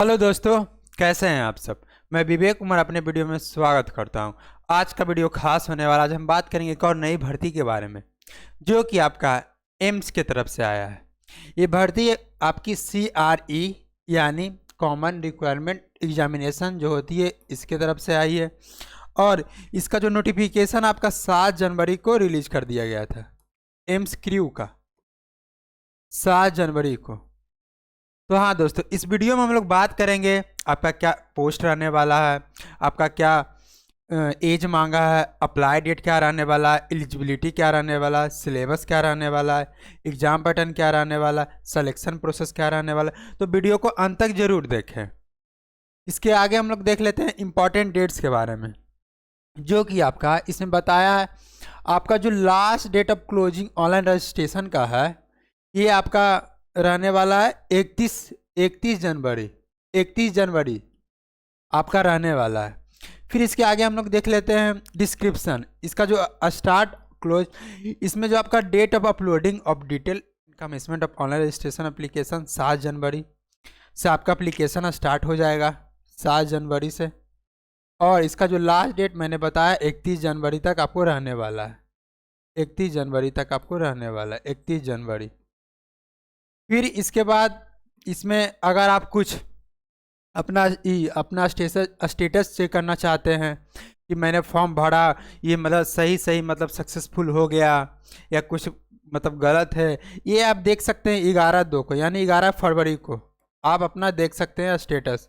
Hello दोस्तों, कैसे हैं आप सब। मैं विवेक कुमार अपने वीडियो में स्वागत करता हूं। आज का वीडियो खास होने वाला। आज हम बात करेंगे एक और नई भर्ती के बारे में जो कि आपका एम्स की तरफ से आया है। ये भर्ती आपकी CRE यानी कॉमन रिक्वायरमेंट एग्जामिनेशन जो होती है इसके तरफ से आई है। और इसका जो नोटिफिकेशन आपका 7 जनवरी को रिलीज कर दिया गया था, एम्स क्रू का 7 जनवरी को। तो हाँ दोस्तों, इस वीडियो में हम लोग बात करेंगे आपका क्या पोस्ट रहने वाला है, आपका क्या एज मांगा है, अप्लाई डेट क्या रहने वाला है, एलिजिबिलिटी क्या रहने वाला है, सिलेबस क्या रहने वाला है, एग्जाम पैटर्न क्या रहने वाला है, सिलेक्शन प्रोसेस क्या रहने वाला है। तो वीडियो को अंत तक जरूर देखें। इसके आगे हम लोग देख लेते हैं इंपॉर्टेंट डेट्स के बारे में, जो कि आपका इसमें बताया है। आपका जो last date of closing online registration का है, ये आपका रहने वाला है 31 जनवरी आपका रहने वाला है। फिर इसके आगे हम लोग देख लेते हैं डिस्क्रिप्शन, इसका जो स्टार्ट क्लोज, इसमें जो आपका date of uploading of detail commencement of online registration application 7 जनवरी से आपका एप्लीकेशन स्टार्ट हो जाएगा, 7 जनवरी से। और इसका जो लास्ट डेट मैंने बताया 31 जनवरी तक आपको रहने वाला है, 31 जनवरी तक आपको रहने वाला है, 31 जनवरी। फिर इसके बाद इसमें अगर आप कुछ अपना स्टेटस चेक करना चाहते हैं कि मैंने फॉर्म भरा, ये मतलब सही मतलब सक्सेसफुल हो गया या कुछ मतलब गलत है, ये आप देख सकते हैं 11/2 को यानी 11 फरवरी को आप अपना देख सकते हैं स्टेटस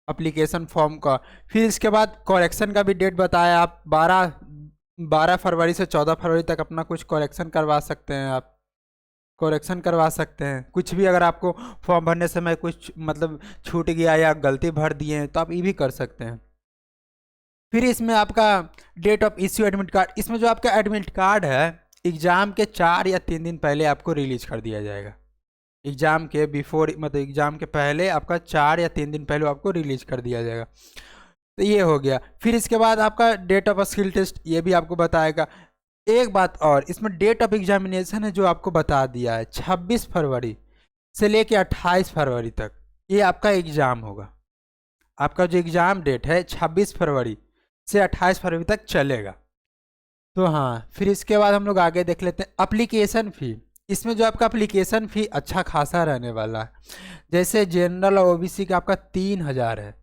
एप्लीकेशन फॉर्म का। फिर इसके बाद करेक्शन का भी डेट बताया, आप 12 फरवरी से 14 फरवरी तक अपना कुछ करेक्शन करवा सकते हैं। आप करेक्शन करवा सकते हैं कुछ भी, अगर आपको फॉर्म भरने समय कुछ मतलब छूट गया या गलती भर दिए हैं तो आप ये भी कर सकते हैं। फिर इसमें आपका date of issue admit card, इसमें जो आपका एडमिट कार्ड है एग्ज़ाम के 4 या 3 दिन पहले आपको रिलीज कर दिया जाएगा। एग्ज़ाम के बिफोर मतलब एग्ज़ाम के पहले आपका 4 या 3 दिन पहले आपको रिलीज कर दिया जाएगा। तो ये हो गया। फिर इसके बाद आपका डेट ऑफ स्किल टेस्ट, ये भी आपको बताएगा। एक बात और, इसमें डेट ऑफ एग्जामिनेशन है जो आपको बता दिया है 26 फरवरी से लेके 28 फरवरी तक ये आपका एग्ज़ाम होगा। आपका जो एग्ज़ाम डेट है 26 फरवरी से 28 फरवरी तक चलेगा। तो हाँ, फिर इसके बाद हम लोग आगे देख लेते हैं एप्लीकेशन फ़ी। इसमें जो आपका एप्लीकेशन फ़ी अच्छा खासा रहने वाला है। जैसे जनरल और OBC का आपका 3000 है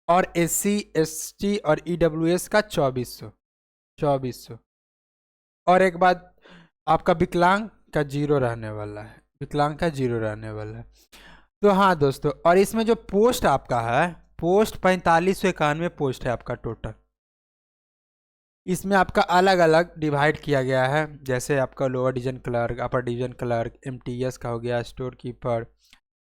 और SC ST और EWS का 2400। और एक बात, आपका विकलांग का 0 रहने वाला है, विकलांग का 0 रहने वाला है। तो हाँ दोस्तों, और इसमें जो पोस्ट आपका है, पोस्ट 4591 पोस्ट है आपका टोटल। इसमें आपका अलग अलग डिवाइड किया गया है, जैसे आपका lower division clerk, upper division clerk, MTS का हो गया, स्टोर कीपर,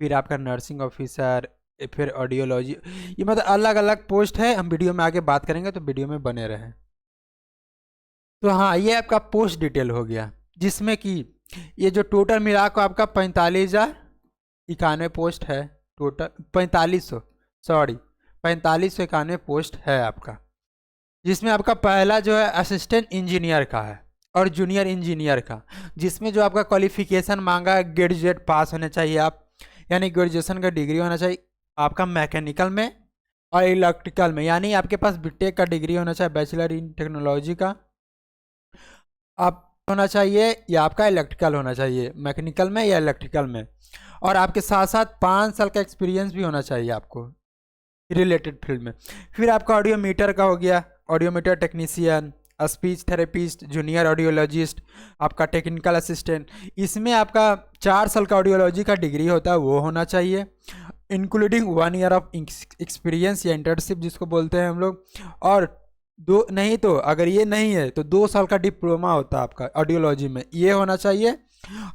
फिर आपका नर्सिंग ऑफिसर, फिर ऑडियोलॉजी, ये मतलब अलग अलग पोस्ट है। हम वीडियो में आगे बात करेंगे तो वीडियो में बने रहें। तो हाँ, ये आपका पोस्ट डिटेल हो गया, जिसमें कि ये जो टोटल मिला को आपका 45,091 पोस्ट है। टोटल 4591 पोस्ट है आपका, जिसमें आपका पहला जो है असिस्टेंट इंजीनियर का है और जूनियर इंजीनियर का, जिसमें जो आपका क्वालिफिकेशन मांगा है ग्रेजुएट पास होने चाहिए आप, यानी ग्रेजुएशन का डिग्री होना चाहिए आपका मैकेनिकल में और इलेक्ट्रिकल में, यानी आपके पास बीटेक का डिग्री होना चाहिए, बैचलर इन टेक्नोलॉजी का आप होना चाहिए, या आपका इलेक्ट्रिकल होना चाहिए, मैकेनिकल में या इलेक्ट्रिकल में। और आपके साथ साथ 5 साल का एक्सपीरियंस भी होना चाहिए आपको रिलेटेड फील्ड में। फिर आपका ऑडियोमीटर का हो गया, audiometer technician, speech therapist, junior audiologist, आपका टेक्निकल असिस्टेंट। इसमें आपका 4 साल का ऑडियोलॉजी का डिग्री होता है वो होना चाहिए, इंक्लूडिंग 1 ईयर ऑफ एक्सपीरियंस या इंटर्नशिप जिसको बोलते हैं हम लोग। और दो नहीं तो अगर ये नहीं है तो 2 साल का डिप्लोमा होता है आपका ऑडियोलॉजी में, ये होना चाहिए।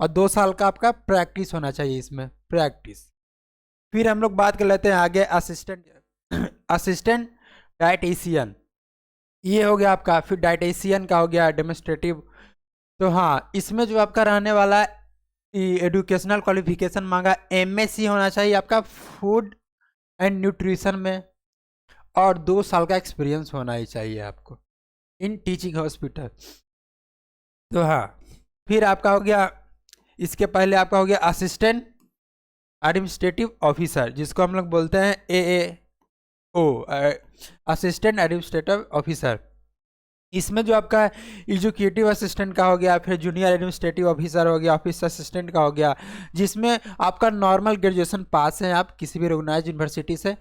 और 2 साल का आपका प्रैक्टिस होना चाहिए, इसमें प्रैक्टिस। फिर हम लोग बात कर लेते हैं आगे असिस्टेंट डाइटिशियन, ये हो गया आपका। फिर डाइटिशियन का हो गया डेमोन्स्ट्रेटिव। तो हाँ, इसमें जो आपका रहने वाला है एडुकेशनल क्वालिफिकेशन मांगा MSc होना चाहिए आपका फूड एंड न्यूट्रिशन में, और 2 साल का एक्सपीरियंस होना ही चाहिए आपको इन टीचिंग हॉस्पिटल। तो हाँ, फिर आपका हो गया, इसके पहले आपका हो गया असिस्टेंट एडमिनिस्ट्रेटिव ऑफिसर, जिसको हम लोग बोलते हैं AAO, असिस्टेंट एडमिनिस्ट्रेटिव ऑफिसर। इसमें जो आपका एग्जीक्यूटिव असिस्टेंट का हो गया, फिर जूनियर एडमिनिस्ट्रेटिव ऑफिसर हो गया, ऑफिस असिस्टेंट का हो गया, जिसमें आपका नॉर्मल ग्रेजुएशन पास है आप किसी भी रिकॉग्नाइज्ड यूनिवर्सिटी से,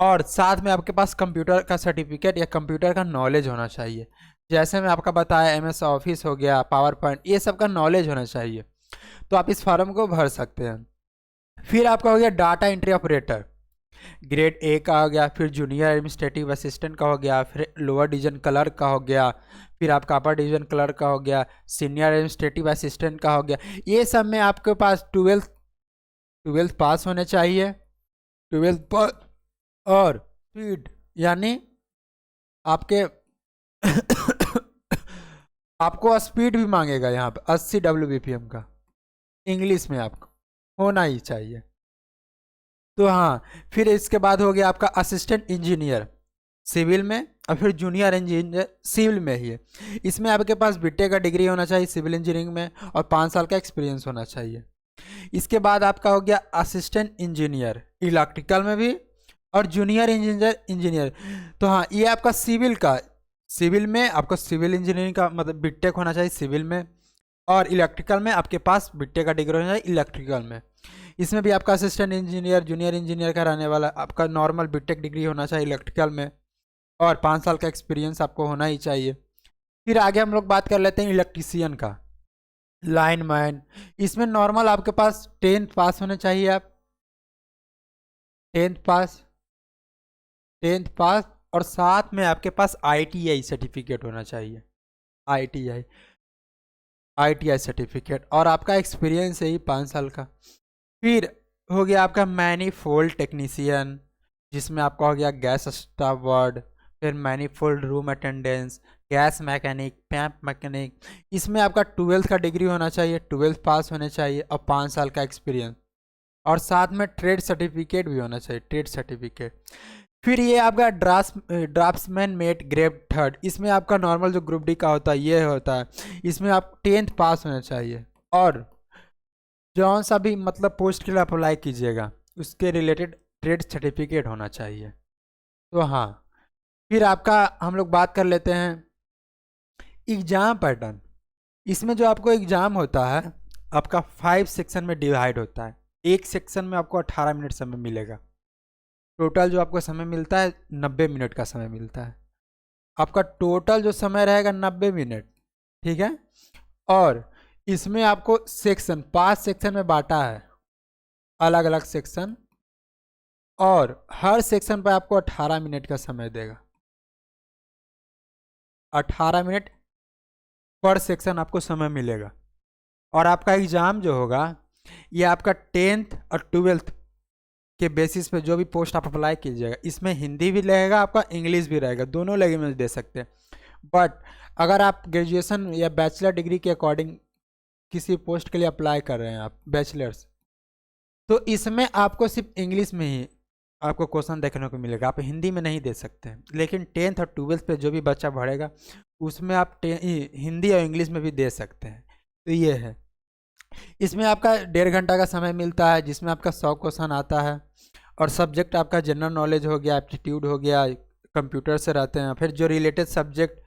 और साथ में आपके पास कंप्यूटर का सर्टिफिकेट या कंप्यूटर का नॉलेज होना चाहिए। जैसे मैं आपका बताया MS ऑफिस हो गया, पावर पॉइंट, ये सब का नॉलेज होना चाहिए। तो आप इस फॉर्म को भर सकते हैं। फिर आपका हो गया data entry operator, grade A का हो गया, फिर जूनियर एडमिनिस्ट्रेटिव असिस्टेंट का हो गया, फिर लोअर डिवीजन क्लर्क का हो गया, फिर आपका अपर डिवीजन क्लर्क का हो गया, सीनियर एडमिनिस्ट्रेटिव असिस्टेंट का हो गया। ये सब में आपके पास ट्वेल्थ पास होने चाहिए, 12th पास, और स्पीड यानी आपके आपको स्पीड भी मांगेगा यहाँ पे 80 WBPM का, इंग्लिश में आपको होना ही चाहिए। तो हाँ, फिर इसके बाद हो गया आपका असिस्टेंट इंजीनियर सिविल में, और फिर जूनियर इंजीनियर सिविल में ही है। इसमें आपके पास बीटेक का डिग्री होना चाहिए सिविल इंजीनियरिंग में, और 5 साल का एक्सपीरियंस होना चाहिए। इसके बाद आपका हो गया असिस्टेंट इंजीनियर इलेक्ट्रिकल में भी, और जूनियर इंजीनियर। तो हाँ, ये आपका सिविल में आपको सिविल इंजीनियरिंग का मतलब बीटेक होना चाहिए सिविल में, और इलेक्ट्रिकल में आपके पास बीटेक का डिग्री होना चाहिए इलेक्ट्रिकल में। इसमें भी आपका असिस्टेंट इंजीनियर जूनियर इंजीनियर का रहने वाला आपका नॉर्मल बीटेक डिग्री होना चाहिए इलेक्ट्रिकल में, और 5 साल का एक्सपीरियंस आपको होना ही चाहिए। फिर आगे हम लोग बात कर लेते हैं इलेक्ट्रीशियन का, लाइनमैन। इसमें नॉर्मल आपके पास 10th पास होने चाहिए, आप 10th पास, 10th पास, और साथ में आपके पास ITI सर्टिफिकेट होना चाहिए, ITI सर्टिफिकेट, और आपका एक्सपीरियंस है ही 5 साल का। फिर हो गया आपका मैनीफोल्ड टेक्नीशियन, जिसमें आपका हो गया गैस स्टाफ वार्ड, फिर manifold room attendance, gas mechanic, पैम्प mechanic. इसमें आपका 12th का डिग्री होना चाहिए, 12th पास होने चाहिए, और 5 साल का एक्सपीरियंस, और साथ में ट्रेड सर्टिफिकेट भी होना चाहिए, ट्रेड सर्टिफिकेट। फिर ये आपका ड्राफ्ट्समैन मेट ग्रेड 3, इसमें आपका नॉर्मल जो ग्रुप डी का होता है ये होता है। इसमें आप 10th पास होना चाहिए, और जौन सा भी मतलब पोस्ट के लिए अप्लाई कीजिएगा उसके रिलेटेड ट्रेड सर्टिफिकेट होना चाहिए। तो हाँ, फिर आपका हम लोग बात कर लेते हैं एग्ज़ाम पैटर्न। इसमें जो आपको एग्ज़ाम होता है आपका 5 सेक्शन में डिवाइड होता है। एक सेक्शन में आपको 18 मिनट समय मिलेगा। टोटल जो आपको समय मिलता है 90 मिनट का समय मिलता है। आपका टोटल जो समय रहेगा 90 मिनट, ठीक है। और इसमें आपको सेक्शन 5 सेक्शन में बांटा है, अलग अलग सेक्शन, और हर सेक्शन पर आपको 18 मिनट का समय देगा। 18 मिनट पर सेक्शन आपको समय मिलेगा। और आपका एग्ज़ाम जो होगा ये आपका 10th और 12th के बेसिस पे जो भी पोस्ट आप अप्लाई कीजिएगा, इसमें हिंदी भी रहेगा आपका, इंग्लिश भी रहेगा, दोनों लैंग्वेज दे सकते हैं। बट अगर आप ग्रेजुएशन या बैचलर डिग्री के अकॉर्डिंग किसी पोस्ट के लिए अप्लाई कर रहे हैं आप बैचलर्स, तो इसमें आपको सिर्फ इंग्लिश में ही आपको क्वेश्चन देखने को मिलेगा, आप हिंदी में नहीं दे सकते हैं। लेकिन 10th और 12th पे जो भी बच्चा पढ़ेगा उसमें आप हिंदी और इंग्लिश में भी दे सकते हैं। तो ये है, इसमें आपका 1.5 घंटा का समय मिलता है, जिसमें आपका 100 क्वेश्चन आता है, और सब्जेक्ट आपका जनरल नॉलेज हो गया, एप्टीट्यूड हो गया, कंप्यूटर से रहते हैं, फिर जो रिलेटेड सब्जेक्ट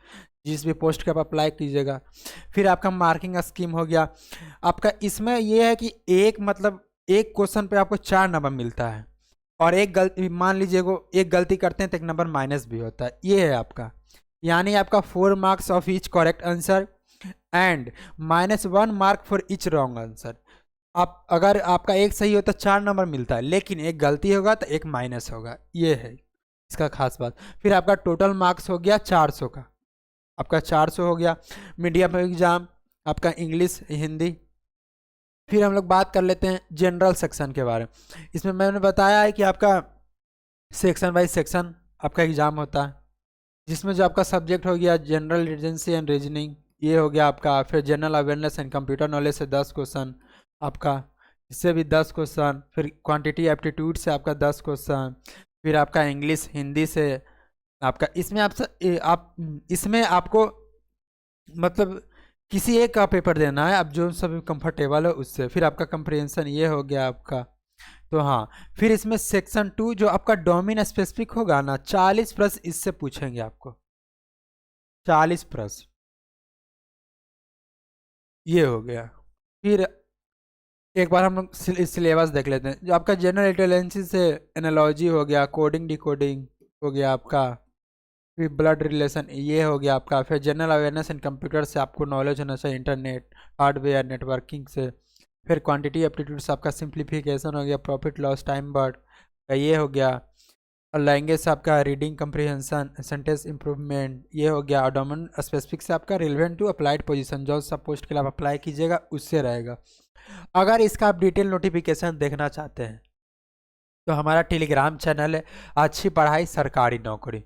जिस भी पोस्ट के आप अप्लाई कीजिएगा। फिर आपका मार्किंग स्कीम हो गया आपका। इसमें यह है कि एक क्वेश्चन पे आपको 4 नंबर मिलता है, और एक गलती मान लीजिए वो एक गलती करते हैं तो 1 नंबर माइनस भी होता है। ये है आपका, यानी आपका 4 marks of each correct answer and -1 mark for each wrong answer. आप अगर आपका एक सही हो तो 4 नंबर मिलता है, लेकिन एक गलती होगा तो 1 माइनस होगा। ये है इसका खास बात। फिर आपका टोटल मार्क्स हो गया 400 का, आपका 400 हो गया। मीडियम एग्जाम आपका इंग्लिश हिंदी। फिर हम लोग बात कर लेते हैं जनरल सेक्शन के बारे में। इसमें मैंने बताया है कि आपका सेक्शन बाई सेक्शन आपका एग्ज़ाम होता है, जिसमें जो आपका सब्जेक्ट हो गया जनरल इंटेलिजेंस एंड रीजनिंग, ये हो गया आपका। फिर general awareness and computer knowledge से 10 क्वेश्चन आपका, इससे भी 10 क्वेश्चन। फिर क्वांटिटी एप्टीट्यूड से आपका 10 क्वेश्चन। फिर आपका इंग्लिश हिंदी से आपका, इसमें आप इसमें आपको मतलब किसी एक का पेपर देना है, आप जो सब कंफर्टेबल हो उससे। फिर आपका कंप्रिहेंशन ये हो गया आपका। तो हाँ, फिर इसमें सेक्शन 2 जो आपका डोमेन स्पेसिफिक होगा ना, 40 प्रश्न इससे पूछेंगे आपको, 40 प्रश्न, ये हो गया। फिर एक बार हम लोग सिलेबस देख लेते हैं। जो आपका जनरल इंटेलिजेंस से एनालॉजी हो गया, कोडिंग डिकोडिंग हो गया आपका, फिर ब्लड रिलेशन ये हो गया आपका, फिर जनरल अवेयरनेस एंड कंप्यूटर से आपको नॉलेज होना चाहिए, इंटरनेट हार्डवेयर नेटवर्किंग से, फिर क्वांटिटी एप्टीट्यूड से आपका सिंप्लीफिकेशन हो गया, प्रॉफिट लॉस टाइम बर्ड का ये हो गया, और लैंग्वेज से आपका रीडिंग कम्प्रीहेंशन सेंटेंस इंप्रूवमेंट ये हो गया, और डोमेन स्पेसिफिक से आपका रिलेवेंट टू अप्लाइड पोजीशन, जो सब पोस्ट के लिए आप अप्लाई कीजिएगा उससे रहेगा। अगर इसका आप डिटेल नोटिफिकेशन देखना चाहते हैं तो हमारा टेलीग्राम चैनल है अच्छी पढ़ाई सरकारी नौकरी,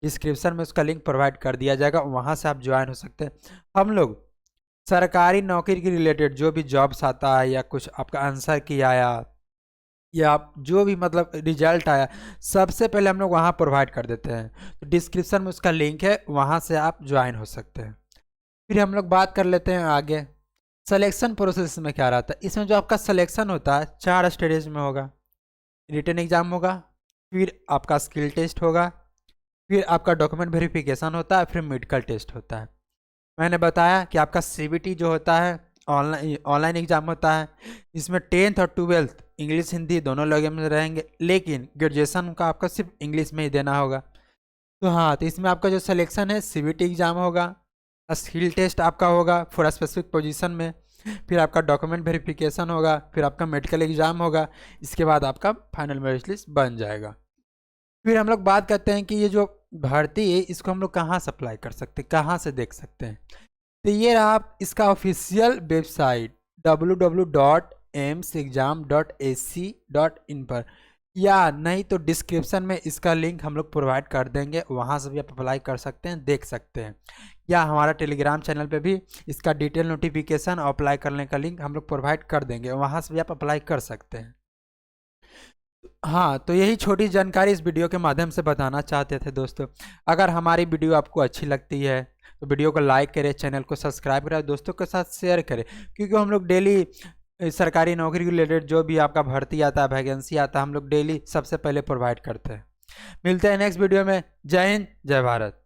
डिस्क्रिप्शन में उसका लिंक प्रोवाइड कर दिया जाएगा, वहाँ से आप ज्वाइन हो सकते हैं। हम लोग सरकारी नौकरी के रिलेटेड जो भी जॉब्स आता है या कुछ आपका आंसर की आया या आप जो भी मतलब रिजल्ट आया, सबसे पहले हम लोग वहाँ प्रोवाइड कर देते हैं। तो डिस्क्रिप्शन में उसका लिंक है, वहाँ से आप ज्वाइन हो सकते हैं। फिर हम लोग बात कर लेते हैं आगे सिलेक्शन प्रोसेस में क्या रहता है। इसमें जो आपका सिलेक्शन होता है 4 स्टेज में होगा। रिटन एग्जाम होगा, फिर आपका स्किल टेस्ट होगा, फिर आपका डॉक्यूमेंट वेरिफिकेशन होता है, फिर मेडिकल टेस्ट होता है। मैंने बताया कि आपका सीबीटी जो होता है ऑनलाइन एग्जाम होता है। इसमें 10th और 12th इंग्लिश हिंदी दोनों लैंग्वेज में रहेंगे, लेकिन ग्रेजुएशन का आपका सिर्फ इंग्लिश में ही देना होगा। तो हाँ, तो इसमें आपका जो सिलेक्शन है सीबीटी एग्जाम होगा, स्किल टेस्ट आपका होगा फॉर स्पेसिफिक पोजीशन में, फिर आपका डॉक्यूमेंट वेरिफिकेशन होगा, फिर आपका मेडिकल एग्जाम होगा, इसके बाद आपका फाइनल मेरिट लिस्ट बन जाएगा। फिर हम लोग बात करते हैं कि ये जो भर्ती है इसको हम लोग कहाँ से अप्लाई कर सकते हैं, कहाँ से देख सकते हैं। तो ये रहा आप इसका ऑफिशियल वेबसाइट www.aimsexam.ac.in पर, या नहीं तो डिस्क्रिप्शन में इसका लिंक हम लोग प्रोवाइड कर देंगे, वहाँ से भी आप अप्लाई कर सकते हैं, देख सकते हैं। या हमारा टेलीग्राम चैनल पे भी इसका डिटेल नोटिफिकेशन और अप्लाई करने का लिंक हम लोग प्रोवाइड कर देंगे, वहाँ से भी आप अप्लाई कर सकते हैं। हाँ, तो यही छोटी जानकारी इस वीडियो के माध्यम से बताना चाहते थे दोस्तों। अगर हमारी वीडियो आपको अच्छी लगती है तो वीडियो को लाइक करें, चैनल को सब्सक्राइब करें, दोस्तों के साथ शेयर करें, क्योंकि हम लोग डेली सरकारी नौकरी रिलेटेड जो भी आपका भर्ती आता है, वैकेंसी आता है, हम लोग डेली सबसे पहले प्रोवाइड करते हैं। मिलते हैं नेक्स्ट वीडियो में। जय हिंद, जय भारत।